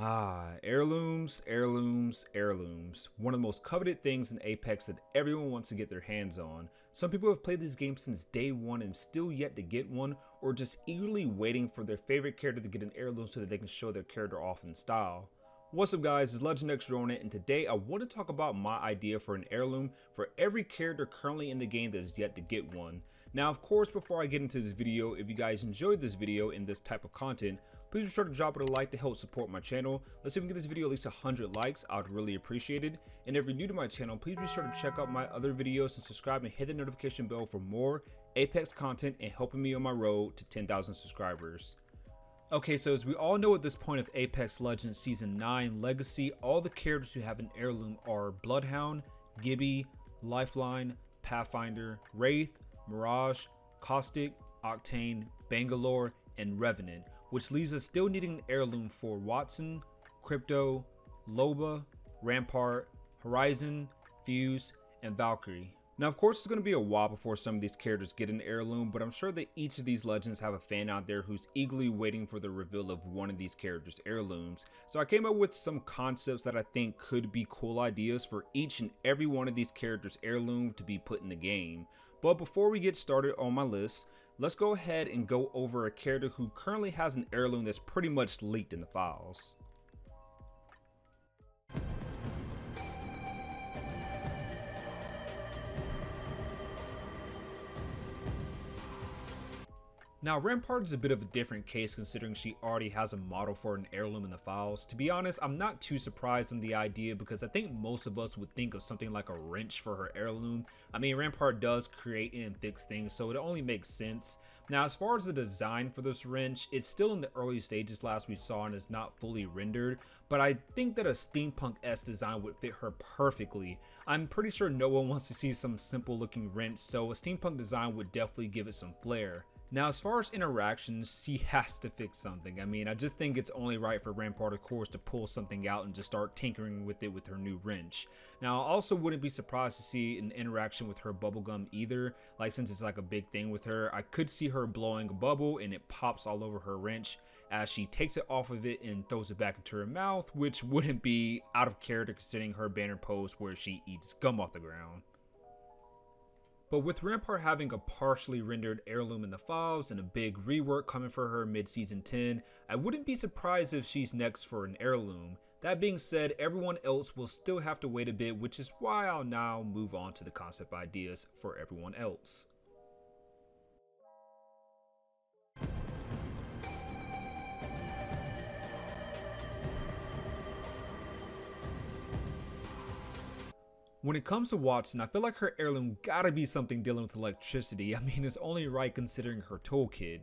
Heirlooms, heirlooms, heirlooms. One of the most coveted things in Apex that everyone wants to get their hands on. Some people have played this game since day one and still yet to get one, or just eagerly waiting for their favorite character to get an heirloom so that they can show their character off in style. What's up guys, it's Legend X Ronin, and today I want to talk about my idea for an heirloom for every character currently in the game that's yet to get one. Now of course, before I get into this video, if you guys enjoyed this video and this type of content, please be sure to drop it a like to help support my channel. Let's see if we can get this video at least 100 likes, I would really appreciate it. And if you're new to my channel, please be sure to check out my other videos and subscribe and hit the notification bell for more Apex content and helping me on my road to 10,000 subscribers. Okay, so as we all know at this point of Apex Legends Season 9 Legacy, all the characters who have an heirloom are Bloodhound, Gibby, Lifeline, Pathfinder, Wraith, Mirage, Caustic, Octane, Bangalore, and Revenant, which leaves us still needing an heirloom for Wattson, Crypto, Loba, Rampart, Horizon, Fuse, and Valkyrie. Now of course it's going to be a while before some of these characters get an heirloom, but I'm sure that each of these legends have a fan out there who's eagerly waiting for the reveal of one of these characters' heirlooms. So I came up with some concepts that I think could be cool ideas for each and every one of these characters' heirloom to be put in the game. But before we get started on my list, let's go ahead and go over a character who currently has an heirloom that's pretty much leaked in the files. Now Rampart is a bit of a different case considering she already has a model for an heirloom in the files. To be honest, I'm not too surprised on the idea because I think most of us would think of something like a wrench for her heirloom. I mean, Rampart does create and fix things, so it only makes sense. Now as far as the design for this wrench, it's still in the early stages last we saw and is not fully rendered, but I think that a steampunk-esque design would fit her perfectly. I'm pretty sure no one wants to see some simple looking wrench, so a steampunk design would definitely give it some flair. Now as far as interactions, she has to fix something. I mean, I just think it's only right for Rampart of course to pull something out and just start tinkering with it with her new wrench. Now I also wouldn't be surprised to see an interaction with her bubblegum either, like since it's like a big thing with her. I could see her blowing a bubble and it pops all over her wrench as she takes it off of it and throws it back into her mouth, which wouldn't be out of character considering her banner pose where she eats gum off the ground. But with Rampart having a partially rendered heirloom in the files and a big rework coming for her mid-season 10, I wouldn't be surprised if she's next for an heirloom. That being said, everyone else will still have to wait a bit, which is why I'll now move on to the concept ideas for everyone else. When it comes to Wattson, I feel like her heirloom gotta be something dealing with electricity. I mean, it's only right considering her toolkit.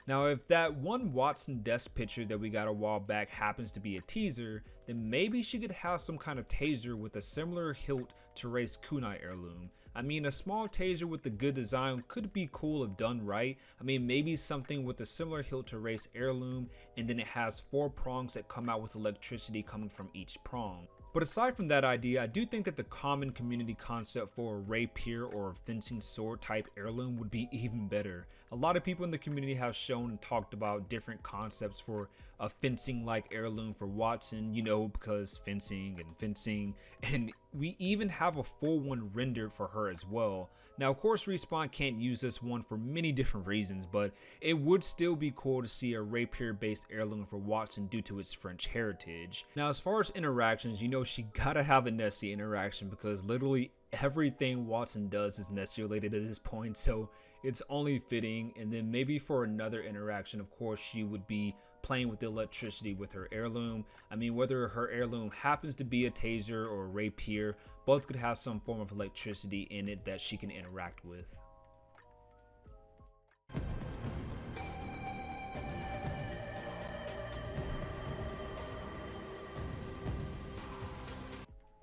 Now, if that one Wattson desk picture that we got a while back happens to be a teaser, then maybe she could have some kind of taser with a similar hilt to Wraith's kunai heirloom. I mean, a small taser with a good design could be cool if done right. I mean, maybe something with a similar hilt to Wraith's heirloom, and then it has 4 prongs that come out with electricity coming from each prong. But aside from that idea, I do think that the common community concept for a rapier or a fencing sword type heirloom would be even better. A lot of people in the community have shown and talked about different concepts for a fencing like heirloom for Wattson, you know, because fencing, and we even have a full one rendered for her as well. Now of course Respawn can't use this one for many different reasons, but it would still be cool to see a rapier based heirloom for Wattson due to its French heritage. Now as far as interactions, you know she gotta have a Nessie interaction because literally everything Wattson does is Nessie related at this point, so it's only fitting. And then maybe for another interaction, of course, she would be playing with the electricity with her heirloom. I mean, whether her heirloom happens to be a taser or a rapier, both could have some form of electricity in it that she can interact with.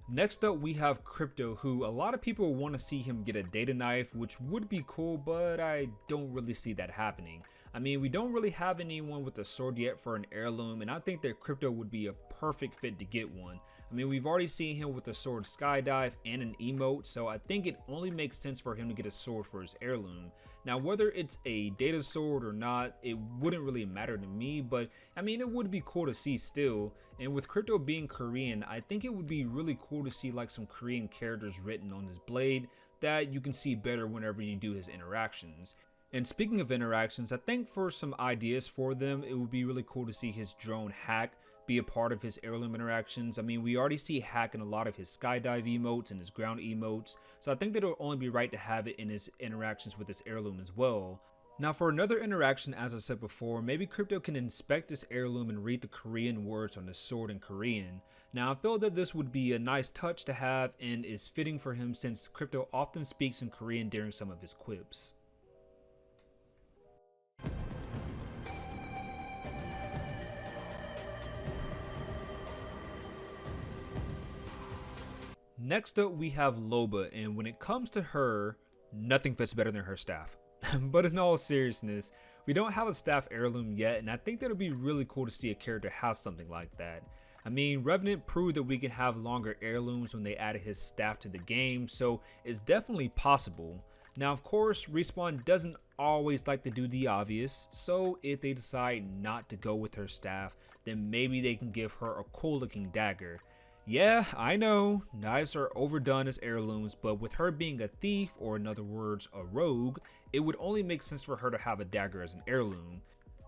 Next up we have Crypto, who a lot of people want to see him get a data knife, which would be cool, but I don't really see that happening. I mean, we don't really have anyone with a sword yet for an heirloom, and I think that Crypto would be a perfect fit to get one. I mean, we've already seen him with a sword skydive and an emote, so I think it only makes sense for him to get a sword for his heirloom. Now, whether it's a data sword or not, it wouldn't really matter to me, but I mean, it would be cool to see still. And with Crypto being Korean, I think it would be really cool to see like some Korean characters written on his blade that you can see better whenever you do his interactions. And speaking of interactions, I think for some ideas for them, it would be really cool to see his drone Hack be a part of his heirloom interactions. I mean, we already see Hack in a lot of his skydive emotes and his ground emotes, so I think that it'll only be right to have it in his interactions with his heirloom as well. Now for another interaction, as I said before, maybe Crypto can inspect this heirloom and read the Korean words on the sword in Korean. Now I feel that this would be a nice touch to have and is fitting for him since Crypto often speaks in Korean during some of his quips. Next up we have Loba, and when it comes to her, nothing fits better than her staff. But in all seriousness, we don't have a staff heirloom yet, and I think that would be really cool to see a character have something like that. I mean, Revenant proved that we can have longer heirlooms when they added his staff to the game, so it's definitely possible. Now of course, Respawn doesn't always like to do the obvious, so if they decide not to go with her staff, then maybe they can give her a cool looking dagger. Yeah, I know, knives are overdone as heirlooms, but with her being a thief, or in other words, a rogue, it would only make sense for her to have a dagger as an heirloom.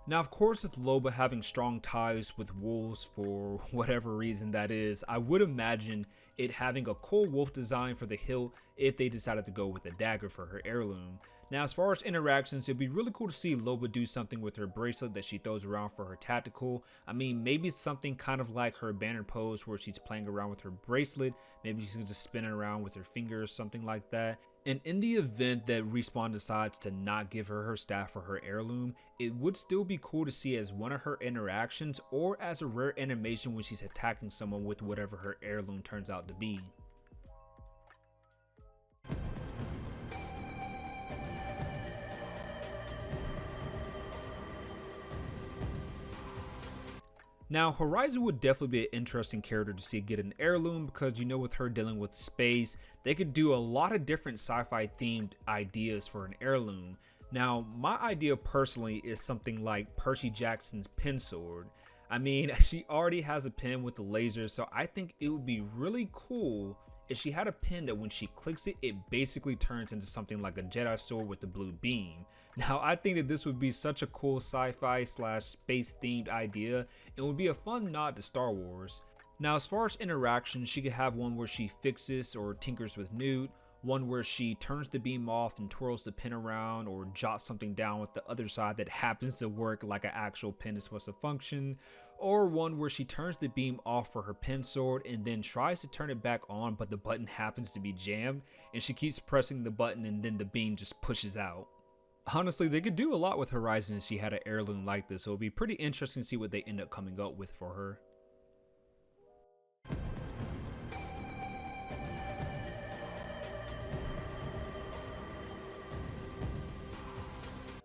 Now of course, with Loba having strong ties with wolves for whatever reason that is, I would imagine it having a cool wolf design for the hilt if they decided to go with a dagger for her heirloom. Now as far as interactions, it'd be really cool to see Loba do something with her bracelet that she throws around for her tactical. I mean, maybe something kind of like her banner pose where she's playing around with her bracelet, maybe she's just spinning around with her fingers, something like that. And in the event that Respawn decides to not give her her staff for her heirloom, it would still be cool to see as one of her interactions or as a rare animation when she's attacking someone with whatever her heirloom turns out to be. Now Horizon would definitely be an interesting character to see get an heirloom because, you know, with her dealing with space, they could do a lot of different sci-fi themed ideas for an heirloom. Now my idea personally is something like Percy Jackson's pen sword. I mean, she already has a pen with the laser, so I think it would be really cool if she had a pen that when she clicks it, it basically turns into something like a Jedi sword with the blue beam. Now I think that this would be such a cool sci-fi / space themed idea. It would be a fun nod to Star Wars. Now as far as interactions, she could have one where she fixes or tinkers with Newt, one where she turns the beam off and twirls the pen around or jots something down with the other side that happens to work like an actual pen is supposed to function, or one where she turns the beam off for her pen sword and then tries to turn it back on but the button happens to be jammed and she keeps pressing the button and then the beam just pushes out. Honestly, they could do a lot with Horizon if she had an heirloom like this, so it'll be pretty interesting to see what they end up coming up with for her.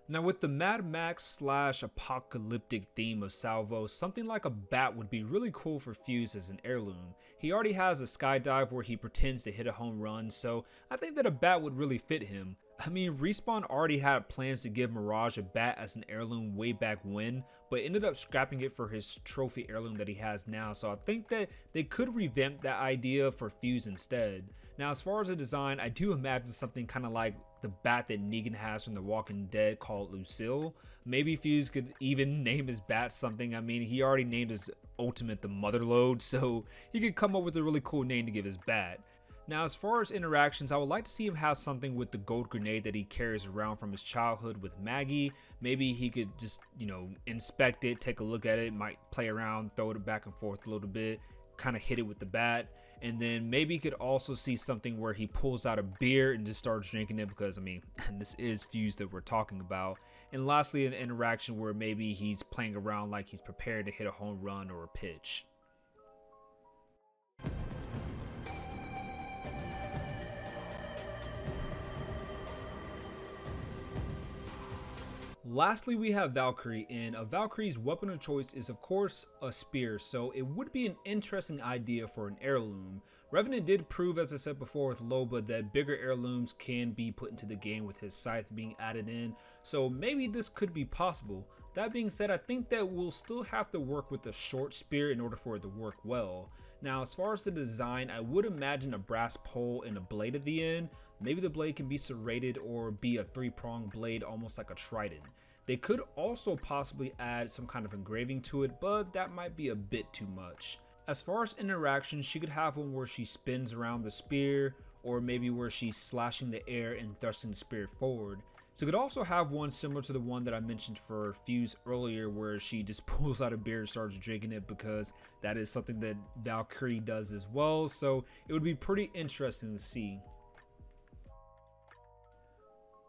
Now with the Mad Max / apocalyptic theme of Salvo, something like a bat would be really cool for Fuse as an heirloom. He already has a skydive where he pretends to hit a home run, so I think that a bat would really fit him. I mean, Respawn already had plans to give Mirage a bat as an heirloom way back when, but ended up scrapping it for his trophy heirloom that he has now, so I think that they could revamp that idea for Fuse instead. Now as far as the design, I do imagine something kind of like the bat that Negan has from The Walking Dead called Lucille. Maybe Fuse could even name his bat something. I mean, he already named his ultimate the Motherlode, so he could come up with a really cool name to give his bat. Now as far as interactions, I would like to see him have something with the gold grenade that he carries around from his childhood with Maggie. Maybe he could just, you know, inspect it, take a look at it, might play around, throw it back and forth a little bit, kind of hit it with the bat. And then maybe you could also see something where he pulls out a beer and just starts drinking it because, I mean, this is Fuse that we're talking about. And lastly, an interaction where maybe he's playing around like he's prepared to hit a home run or a pitch. Lastly, we have Valkyrie, and a Valkyrie's weapon of choice is of course a spear, so it would be an interesting idea for an heirloom. Revenant did prove, as I said before with Loba, that bigger heirlooms can be put into the game with his scythe being added in, so maybe this could be possible. That being said, I think that we'll still have to work with a short spear in order for it to work well. Now, as far as the design, I would imagine a brass pole and a blade at the end. Maybe the blade can be serrated or be a 3-pronged blade, almost like a trident. They could also possibly add some kind of engraving to it, but that might be a bit too much. As far as interactions, she could have one where she spins around the spear, or maybe where she's slashing the air and thrusting the spear forward. So could also have one similar to the one that I mentioned for Fuse earlier, where she just pulls out a beer and starts drinking it, because that is something that Valkyrie does as well. So it would be pretty interesting to see.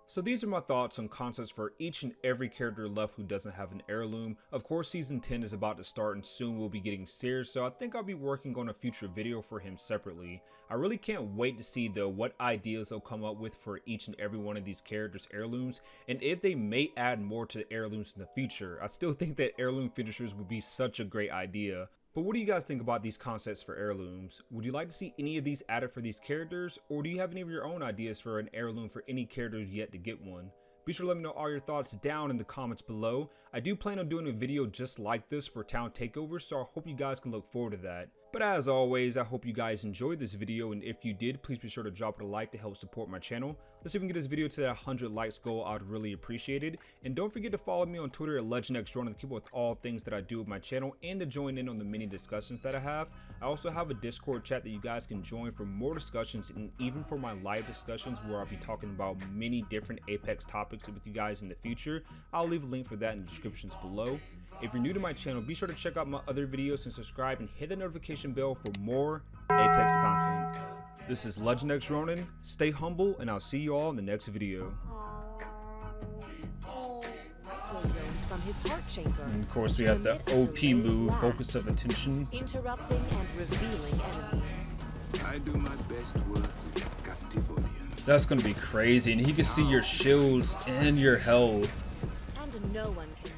So these are my thoughts on concepts for each and every character left who doesn't have an heirloom. Of course, season 10 is about to start and soon we'll be getting Sears, so I think I'll be working on a future video for him separately. I really can't wait to see though what ideas they'll come up with for each and every one of these characters' heirlooms, and if they may add more to the heirlooms in the future. I still think that heirloom finishers would be such a great idea. But what do you guys think about these concepts for heirlooms? Would you like to see any of these added for these characters, or do you have any of your own ideas for an heirloom for any characters yet to get one? Be sure to let me know all your thoughts down in the comments below. I do plan on doing a video just like this for Town Takeover, so I hope you guys can look forward to that. But as always, I hope you guys enjoyed this video, and if you did, please be sure to drop it a like to help support my channel. Let's see if we can get this video to that 100 likes goal. I'd really appreciate it. And don't forget to follow me on Twitter at X Ronin to keep up with all things that I do with my channel and to join in on the many discussions that I have. I also have a Discord chat that you guys can join for more discussions, and even for my live discussions where I'll be talking about many different Apex topics with you guys in the future. I'll leave a link for that in the descriptions below. If you're new to my channel, be sure to check out my other videos and subscribe and hit the notification bell for more Apex content. This is X Ronin. Stay humble, and I'll see you all in the next video. From his heart chamber, And of course, we have the OP move, focus of attention. interrupting and revealing enemies. I do my best work with a captive audience. That's gonna be crazy, and he can see your shields and your health. And no one can